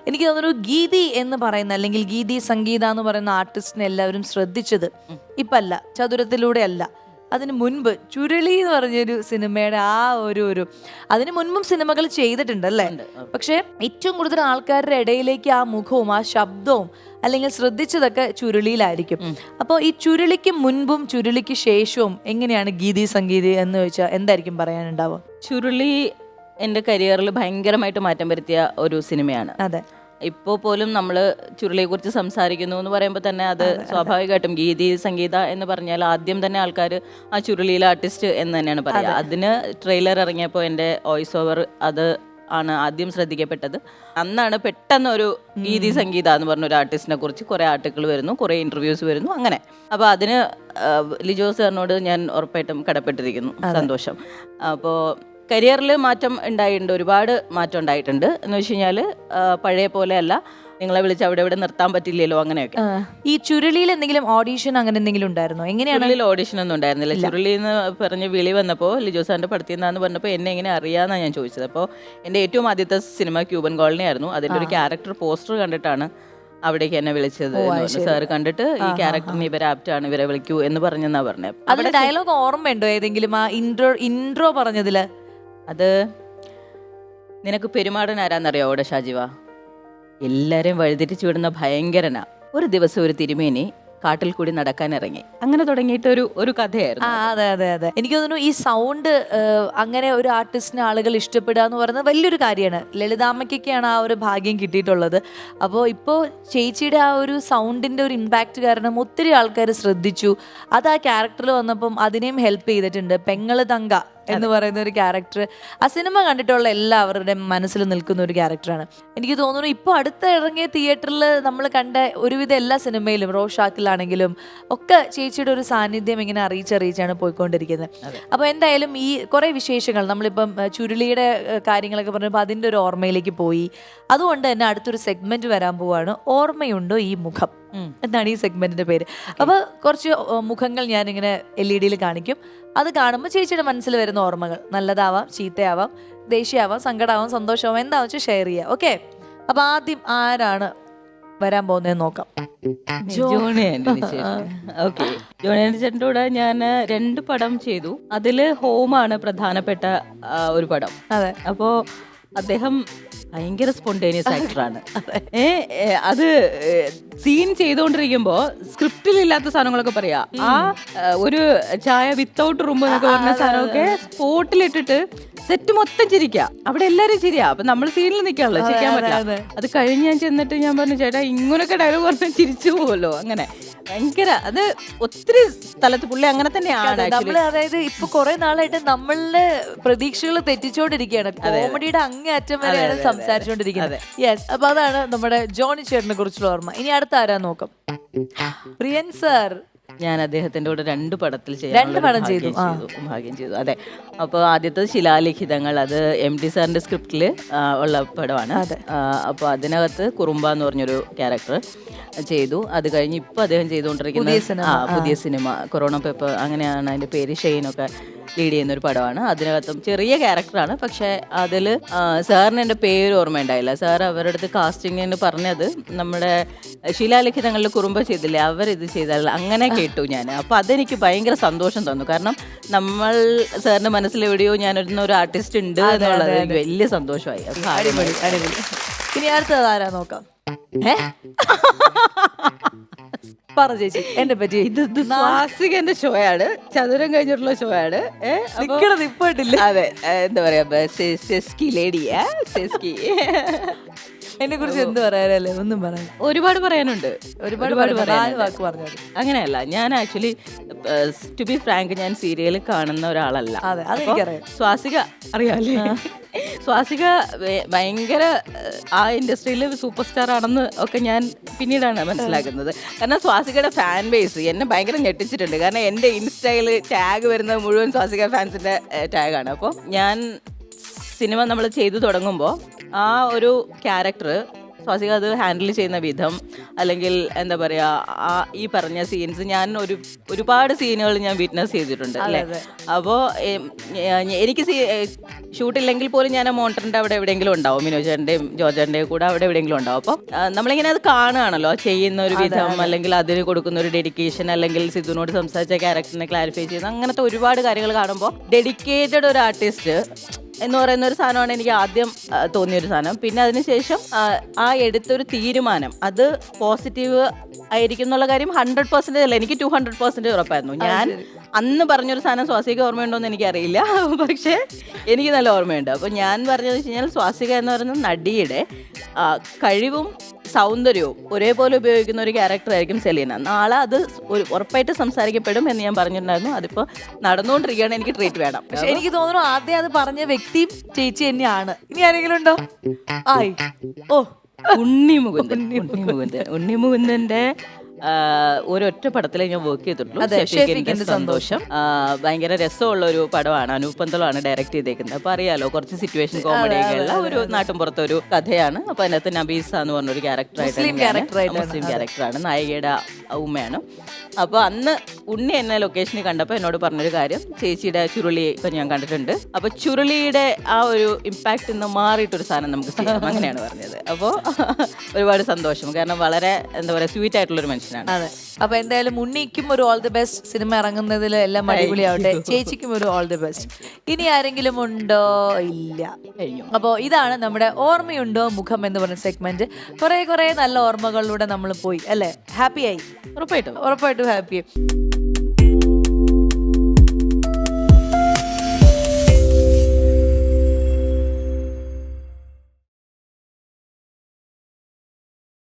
എനിക്ക് തോന്നുന്നു ഗീതി എന്ന് പറയുന്ന അല്ലെങ്കിൽ ഗീതി സംഗീത എന്ന് പറയുന്ന ആർട്ടിസ്റ്റിനെ എല്ലാവരും ശ്രദ്ധിച്ചത് ഇപ്പല്ല, ചതുരത്തിലൂടെ അല്ല, അതിന് മുൻപ് ചുരുളി എന്ന് പറഞ്ഞൊരു സിനിമയുടെ ആ ഒരു അതിന് മുൻപും സിനിമകൾ ചെയ്തിട്ടുണ്ട് അല്ലേ? പക്ഷെ ഏറ്റവും കൂടുതൽ ആൾക്കാരുടെ ഇടയിലേക്ക് ആ മുഖവും ആ ശബ്ദവും അല്ലെങ്കിൽ ശ്രദ്ധിച്ചതൊക്കെ ചുരുളിയിലായിരിക്കും. അപ്പോൾ ഈ ചുരുളിക്ക് മുൻപും ചുരുളിക്ക് ശേഷവും എങ്ങനെയാണ് ഗീതി സംഗീതി എന്ന് ചോദിച്ചാൽ എന്തായിരിക്കും പറയാനുണ്ടാവുക? ചുരുളി എൻ്റെ കരിയറിൽ ഭയങ്കരമായിട്ട് മാറ്റം വരുത്തിയ ഒരു സിനിമയാണ്. അതെ, ഇപ്പോൾ പോലും നമ്മൾ ചുരുളിയെ കുറിച്ച് സംസാരിക്കുന്നു എന്ന് പറയുമ്പോൾ തന്നെ അത് സ്വാഭാവികമായിട്ടും ഗീതി സംഗീത എന്ന് പറഞ്ഞാൽ ആദ്യം തന്നെ ആൾക്കാർ ആ ചുരുളിയിലെ ആർട്ടിസ്റ്റ് എന്ന് തന്നെയാണ് പറയുക. അതിന് ട്രെയിലർ ഇറങ്ങിയപ്പോൾ എൻ്റെ വോയിസ് ഓവർ അത് ആണ് ആദ്യം ശ്രദ്ധിക്കപ്പെട്ടത്. അന്നാണ് പെട്ടെന്ന് ഒരു ഗീതി സംഗീത എന്ന് പറഞ്ഞ ഒരു ആർട്ടിസ്റ്റിനെ കുറിച്ച് കുറേ ആർട്ടിക്കിൾ വരുന്നു, കുറേ ഇൻ്റർവ്യൂസ് വരുന്നു, അങ്ങനെ. അപ്പോൾ അതിന് ലിജോ സാറിനോട് ഞാൻ ഉറപ്പായിട്ടും കടപ്പെട്ടിരിക്കുന്നു. സന്തോഷം. അപ്പോൾ കരിയറിൽ മാറ്റം ഉണ്ടായിട്ടുണ്ട്, ഒരുപാട് മാറ്റം ഉണ്ടായിട്ടുണ്ട്. എന്ന് വെച്ച് കഴിഞ്ഞാൽ പഴയ പോലെ അല്ല, നിങ്ങളെ വിളിച്ച് അവിടെ ഇവിടെ നിർത്താൻ പറ്റില്ലല്ലോ, അങ്ങനെയൊക്കെ. ഈ ചുരുളിയിൽ എന്തെങ്കിലും ഓഡീഷൻ അങ്ങനെ എന്തെങ്കിലും ഉണ്ടായിരുന്നോ? എങ്ങനെയാണ്? ഓഡീഷൻ ഒന്നും ഉണ്ടായിരുന്നില്ല. ചുരുളി എന്ന് പറഞ്ഞ് വിളി വന്നപ്പോൾ ലിജോ സാറിന്റെ പടത്തിൽ നിന്നാന്ന് പറഞ്ഞപ്പോൾ എന്നെ എങ്ങനെ അറിയാമെന്നാണ് ഞാൻ ചോദിച്ചത്. അപ്പോൾ എൻ്റെ ഏറ്റവും ആദ്യത്തെ സിനിമ ക്യൂബൻ കോളനി ആയിരുന്നു. അതിൻ്റെ ഒരു ക്യാരക്ടർ പോസ്റ്റർ കണ്ടിട്ടാണ് അവിടേക്ക് എന്നെ വിളിച്ചത്. സാറ് കണ്ടിട്ട് ഈ ക്യാരക്ടറിന് ഇവരെ ആപ്റ്റാണ്, ഇവരെ വിളിക്കൂ എന്ന് പറഞ്ഞെന്നാ പറഞ്ഞത്. അതിൽ ഡയലോഗ് ഓർമ്മയുണ്ടോ ഏതെങ്കിലും? ആ ഇൻട്രോ പറഞ്ഞതില് അത് നിനക്ക് പെരുമാടൻ ആരാന്നറിയോ ഓടെ ഷാജിവ? എല്ലാരെയും വഴിതിരിച്ചു വിടുന്ന ഭയങ്കരനാ. ഒരു ദിവസം ഒരു തിരുമേനി കാട്ടിൽ കൂടി നടക്കാൻ ഇറങ്ങി. അങ്ങനെ തുടങ്ങിയിട്ട് ഒരു കഥയായിരുന്നു. അതെ അതെ അതെ. എനിക്ക് തോന്നുന്നു ഈ സൗണ്ട് അങ്ങനെ ഒരു ആർട്ടിസ്റ്റിനെ ആളുകൾ ഇഷ്ടപ്പെടുക എന്ന് പറയുന്നത് വലിയൊരു കാര്യമാണ്. ലളിതാമ്മയ്ക്കൊക്കെയാണ് ആ ഒരു ഭാഗ്യം കിട്ടിയിട്ടുള്ളത്. അപ്പോൾ ഇപ്പോൾ ചേച്ചിയുടെ ആ ഒരു സൗണ്ടിന്റെ ഒരു ഇമ്പാക്റ്റ് കാരണം ഒത്തിരി ആൾക്കാർ ശ്രദ്ധിച്ചു. അത് ആ ക്യാരക്ടറിൽ വന്നപ്പം അതിനെയും ഹെൽപ്പ് ചെയ്തിട്ടുണ്ട്. പെങ്ങള് തങ്ക എന്ന് പറയുന്ന ഒരു ക്യാരക്ടർ ആ സിനിമ കണ്ടിട്ടുള്ള എല്ലാവരുടെയും മനസ്സിൽ നിൽക്കുന്ന ഒരു ക്യാരക്ടറാണ്. എനിക്ക് തോന്നുന്നു ഇപ്പോൾ അടുത്ത ഇറങ്ങിയ തിയേറ്ററിൽ നമ്മൾ കണ്ട ഒരുവിധ എല്ലാ സിനിമയിലും റോഷാക്കിലാണെങ്കിലും ഒക്കെ ചേച്ചിയുടെ ഒരു സാന്നിധ്യം ഇങ്ങനെ അറിയിച്ചാണ് പോയിക്കൊണ്ടിരിക്കുന്നത്. അപ്പോൾ എന്തായാലും ഈ കുറേ വിശേഷങ്ങൾ നമ്മളിപ്പം ചുരുളിയുടെ കാര്യങ്ങളൊക്കെ പറഞ്ഞപ്പോൾ അതിൻ്റെ ഒരു ഓർമ്മയിലേക്ക് പോയി. അതുകൊണ്ട് തന്നെ അടുത്തൊരു സെഗ്മെന്റ് വരാൻ പോവാണ്, ഓർമ്മയുണ്ടോ ഈ മുഖം എന്നാണ് ഈ സെഗ്മെന്റിന്റെ പേര്. അപ്പോൾ കുറച്ച് മുഖങ്ങൾ ഞാനിങ്ങനെ LED കാണിക്കും. അത് കാണുമ്പോൾ ചേച്ചിയുടെ മനസ്സിൽ വരുന്ന ഓർമ്മകൾ നല്ലതാവാം, ചീത്തയാവാം, ദേഷ്യമാവാം, സങ്കടമാവാം, സന്തോഷമാവാം, എന്താ വെച്ചാൽ ഷെയർ ചെയ്യുക. ഓക്കെ, അപ്പൊ ആദ്യം ആരാണ് വരാൻ പോകുന്നതെന്ന് നോക്കാം. ജോണി ചേട്ടൻ്റെ കൂടെ ഞാൻ 2 പടം ചെയ്തു. അതില് ഹോമാണ് പ്രധാനപ്പെട്ട ഒരു പടം. അതെ. അപ്പോ അദ്ദേഹം ഭയങ്കര സ്പോണ്ടേനിയസ് ആക്ടറാണ്. അത് സീൻ ചെയ്തുകൊണ്ടിരിക്കുമ്പോ സ്ക്രിപ്റ്റിലില്ലാത്ത സാധനങ്ങളൊക്കെ പറയാ. ആ ഒരു ചായ വിത്തൗട്ട് റൂം എന്നൊക്കെ പറഞ്ഞ സാധനമൊക്കെ സ്പോട്ടിലിട്ടിട്ട് സെറ്റ് മൊത്തം ചിരിക്കുക. അവിടെ എല്ലാരും ചിരിയാ. അപ്പൊ നമ്മൾ സീനിൽ നിൽക്കാണല്ലോ, ചിരിക്കാൻ പറ്റില്ല. അത് കഴിഞ്ഞ് ഞാൻ ചെന്നിട്ട് ഞാൻ പറഞ്ഞു, ചേട്ടാ ഇങ്ങനൊക്കെ ഡയലോഗ് പറഞ്ഞാൽ ചിരിച്ചു പോവല്ലോ. അങ്ങനെ ഭയങ്കര അത് ഒത്തിരി സ്ഥലത്ത് പുള്ളി അങ്ങനെ തന്നെയാണ്. അതായത് ഇപ്പൊ കുറെ നാളായിട്ട് നമ്മളുടെ പ്രതീക്ഷകൾ തെറ്റിച്ചോണ്ടിരിക്കുകയാണ്. കോമഡിയുടെ അങ്ങേയറ്റം വരെയാണ് സംസാരിച്ചുകൊണ്ടിരിക്കുന്നത്. യെസ്, അപ്പൊ അതാണ് നമ്മുടെ ജോണി ചേട്ടനെ കുറിച്ചുള്ള ഓർമ്മ. ഇനി അടുത്ത ആരാ നോക്കാം. പ്രിയൻ സർ. ഞാൻ അദ്ദേഹത്തിന്റെ കൂടെ 2 പടത്തിൽ ഭാഗ്യം ചെയ്തു. അതെ. അപ്പോൾ ആദ്യത്തത് ശിലാലിഖിതങ്ങൾ, അത് MT സാറിന്റെ സ്ക്രിപ്റ്റിൽ ഉള്ള പടമാണ്. അപ്പോൾ അതിനകത്ത് കുറുമ്പ എന്ന് പറഞ്ഞൊരു ക്യാരക്ടർ ചെയ്തു. അത് കഴിഞ്ഞ് ഇപ്പൊ അദ്ദേഹം ചെയ്തുകൊണ്ടിരിക്കുന്ന പുതിയ സിനിമ കൊറോണ പേപ്പർ, അങ്ങനെയാണ് അതിന്റെ പേര്, ഷെയ്നൊക്കെ ലീഡ് ചെയ്യുന്ന ഒരു പടമാണ്. അതിനകത്തും ചെറിയ ക്യാരക്ടറാണ്. പക്ഷെ അതിൽ സാറിന് എൻ്റെ പേര് ഓർമ്മയുണ്ടായില്ല. സാർ അവരുടെ അടുത്ത് കാസ്റ്റിങ്ങിന് പറഞ്ഞത് നമ്മുടെ ശിലാലിഖിതങ്ങളിൽ കുറുമ്പ ചെയ്തില്ലേ, അവരിത് ചെയ്താൽ അങ്ങനെ കേട്ടു ഞാൻ. അപ്പോൾ അതെനിക്ക് ഭയങ്കര സന്തോഷം തന്നു. കാരണം നമ്മൾ സാറിന്റെ മനസ്സിലെവിടെയോ ഞാനൊരു ആർട്ടിസ്റ്റ് ഉണ്ട് എന്നുള്ളത് എനിക്ക് വലിയ സന്തോഷമായി. അടിപൊളി അടിപൊളി. ഇനി അടുത്തത് ആരാ നോക്കാം. പറ ചേച്ചി എന്നെ പറ്റി. ഇത് സ്വാസികന്റെ ഷോയാണ്, ചതുരം കഴിഞ്ഞിട്ടുള്ള ഷോയാണ്. ഇപ്പോട്ടില്ല. അതെ, എന്താ പറയാ, സെസ്കി ലേഡിയാ, സെസ്കി. എന്നെ കുറിച്ച് എന്ത് പറയാനല്ലേ? ഒന്നും പറയാൻ ഒരുപാട് പറയാനുണ്ട്. ഒരുപാട് വാക്ക് പറഞ്ഞത്. അങ്ങനെയല്ല, ഞാൻ ആക്ച്വലി ടു ബി ഫ്രാങ്ക് ഞാൻ സീരിയൽ കാണുന്ന ഒരാളല്ല. സ്വാസിക അറിയാമല്ലേ? സ്വാസിക ഭയങ്കര ആ ഇൻഡസ്ട്രിയിൽ സൂപ്പർ സ്റ്റാർ ആണെന്ന് ഒക്കെ ഞാൻ പിന്നീടാണ് മനസ്സിലാക്കുന്നത്. കാരണം സ്വാസികയുടെ ഫാൻ ബേസ് എന്നെ ഭയങ്കര ഞെട്ടിച്ചിട്ടുണ്ട്. കാരണം എൻ്റെ ഇൻസ്റ്റയിൽ ടാഗ് വരുന്നത് മുഴുവൻ സ്വാസിക ഫാൻസിൻ്റെ ടാഗാണ്. അപ്പോൾ ഞാൻ സിനിമ നമ്മൾ ചെയ്തു തുടങ്ങുമ്പോൾ ആ ഒരു ക്യാരക്ടർ സ്വാസിക അത് ഹാൻഡിൽ ചെയ്യുന്ന വിധം, അല്ലെങ്കിൽ എന്താ പറയാ ഈ പറഞ്ഞ സീൻസ്, ഞാൻ ഒരുപാട് സീനുകൾ ഞാൻ വിറ്റ്നസ് ചെയ്തിട്ടുണ്ട് അല്ലേ. അപ്പോൾ എനിക്ക് ഷൂട്ടില്ലെങ്കിൽ പോലും ഞാൻ ആ മോണിറ്ററിന്റെ അവിടെ എവിടെയെങ്കിലും ഉണ്ടാവും, മിനോജന്റെയും ജോർജന്റെയും കൂടെ അവിടെ എവിടെയെങ്കിലും ഉണ്ടാവും. അപ്പം നമ്മളിങ്ങനെ അത് കാണുകയാണല്ലോ, ചെയ്യുന്ന ഒരു വിധം, അല്ലെങ്കിൽ അതിന് കൊടുക്കുന്ന ഒരു ഡെഡിക്കേഷൻ, അല്ലെങ്കിൽ സിദ്ധുവിനോട് സംസാരിച്ച ക്യാരക്ടറിനെ ക്ലാരിഫൈ ചെയ്യുന്ന അങ്ങനത്തെ ഒരുപാട് കാര്യങ്ങൾ കാണുമ്പോൾ ഡെഡിക്കേറ്റഡ് ഒരു ആർട്ടിസ്റ്റ് എന്ന് പറയുന്ന ഒരു സാധനമാണ് എനിക്ക് ആദ്യം തോന്നിയൊരു സാധനം. പിന്നെ അതിനുശേഷം ആ എടുത്തൊരു തീരുമാനം അത് പോസിറ്റീവ് ആയിരിക്കും എന്നുള്ള കാര്യം 100% അല്ല, എനിക്ക് 200% ഉറപ്പായിരുന്നു. ഞാൻ അന്ന് പറഞ്ഞൊരു സാധനം സ്വാസിക ഓർമ്മയുണ്ടോയെന്ന് എനിക്കറിയില്ല, പക്ഷേ എനിക്ക് നല്ല ഓർമ്മയുണ്ട്. അപ്പോൾ ഞാൻ പറഞ്ഞതെന്ന് വെച്ച് കഴിഞ്ഞാൽ സ്വാസിക എന്ന് പറയുന്ന നടിയുടെ കഴിവും സൗന്ദര്യവും ഒരേപോലെ ഉപയോഗിക്കുന്ന ഒരു ക്യാരക്ടറായിരിക്കും സെലീന. നാളെ അത് ഉറപ്പായിട്ട് സംസാരിക്കപ്പെടും എന്ന് ഞാൻ പറഞ്ഞിട്ടുണ്ടായിരുന്നു. അതിപ്പോൾ നടന്നുകൊണ്ടിരിക്കുകയാണ്. എനിക്ക് ട്രീറ്റ് വേണം. പക്ഷെ എനിക്ക് തോന്നുന്നു ആദ്യം അത് പറഞ്ഞ വ്യക്തിയും ചേച്ചി തന്നെയാണ്. ഇനി ആരെങ്കിലും ഉണ്ടോ? ആയി ഓ ഉണ്ണിമുകുന്ദന്റെ ഒരൊറ്റ പടത്തിലേ ഞാൻ വർക്ക് ചെയ്തിട്ടുള്ളൂ, ഷെഫീഖിന്റെ സന്തോഷം. ഭയങ്കര രസമുള്ള ഒരു പടമാണ്. അനൂപ് പന്തളാണ് ഡയറക്ട് ചെയ്തേക്കുന്നത്. അപ്പൊ അറിയാലോ, കുറച്ച് സിറ്റുവേഷൻ കോമഡിയൊക്കെയുള്ള ഒരു നാട്ടിൻപുറത്തെ ഒരു കഥയാണ്. അപ്പൊ അതിനകത്ത് നബീസ എന്ന് പറഞ്ഞൊരു മുസ്ലിം ക്യാരക്ടറാണ്, നായികയുടെ ഉമ്മയാണ്. അപ്പോൾ അന്ന് ഉണ്ണി എന്നെ ലൊക്കേഷനിൽ കണ്ടപ്പോൾ എന്നോട് പറഞ്ഞൊരു കാര്യം, ചേച്ചിയുടെ ചുരുളി ഇപ്പം ഞാൻ കണ്ടിട്ടുണ്ട്, അപ്പോൾ ചുരുളിയുടെ ആ ഒരു ഇമ്പാക്റ്റ് ഇന്ന് മാറിയിട്ടൊരു സാധനം നമുക്ക് ചെയ്യാം, അങ്ങനെയാണ് പറഞ്ഞത്. അപ്പോൾ ഒരുപാട് സന്തോഷം, കാരണം വളരെ എന്താ പറയുക സ്വീറ്റ് ആയിട്ടുള്ളൊരു മനുഷ്യനാണ്. അതെ. അപ്പൊ എന്തായാലും ഉണ്ണിക്കും ഒരു ഓൾ ദി ബെസ്റ്റ്. സിനിമ ഇറങ്ങുന്നതിൽ എല്ലാം അടിപൊളിയാവട്ടെ. ചേച്ചിക്കും ഒരു ഓൾ ദി ബെസ്റ്റ്. ഇനി ആരെങ്കിലും ഉണ്ടോ? ഇല്ല. അപ്പോൾ ഇതാണ് നമ്മുടെ ഓർമ്മയുണ്ടോ മുഖം എന്ന് പറഞ്ഞ സെഗ്മെന്റ്. കുറെ നല്ല ഓർമ്മകളിലൂടെ നമ്മൾ പോയി അല്ലേ? ഹാപ്പിയായി? ഉറപ്പായിട്ടും ഹാപ്പി.